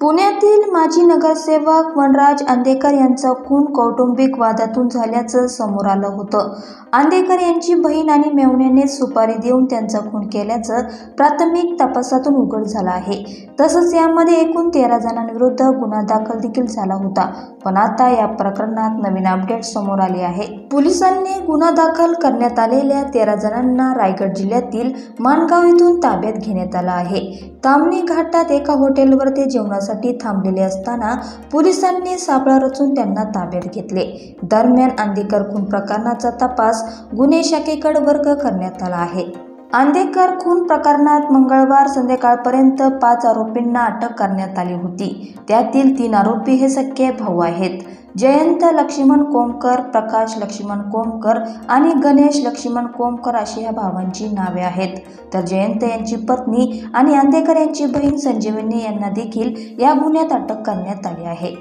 पुण्यातील माजी नगरसेवक वनराज अंदेकर यांचा खून कौटुंबिक वादातून झाल्याचं समोर आलं होतं. अंदेकर यांची बहीण आणि मेव्हण्याने सुपारी देऊन त्यांचा खून केल्याचं प्राथमिक तपासातून उघड झालं आहे. तसंच यामध्ये एकूण 13 जणांविरुद्ध गुन्हा दाखल देखील झाला होता. पण आता या प्रकरणात नवीन अपडेट समोर आले आहे. पोलिसांनी गुन्हा दाखल करण्यात आलेल्या 13 जणांना रायगड जिल्ह्यातील माणगाव येथून ताब्यात घेण्यात आलं आहे. ताम्हिणी घाटात एका हॉटेलवर ते जेवणासाठी थांबलेले असताना पोलिसांनी सापळा रचून त्यांना ताब्यात घेतले. दरम्यान अंदेकर खून प्रकरणाचा तपास गुन्हे शाखेकडे वर्ग करण्यात आला आहे. अंदेकर खून प्रकरणात मंगळवार संध्याकाळपर्यंत 5 आरोपींना अटक करण्यात आली होती. त्यातील 3 आरोपी हे सख्खे भाऊ आहेत. जयंत लक्ष्मण कोमकर, प्रकाश लक्ष्मण कोमकर आणि गणेश लक्ष्मण कोमकर अशी या भावांची नावे आहेत. तर जयंत यांची पत्नी आणि अंदेकर यांची बहीण संजीवनी यांना देखील या गुन्ह्यात अटक करण्यात आली आहे.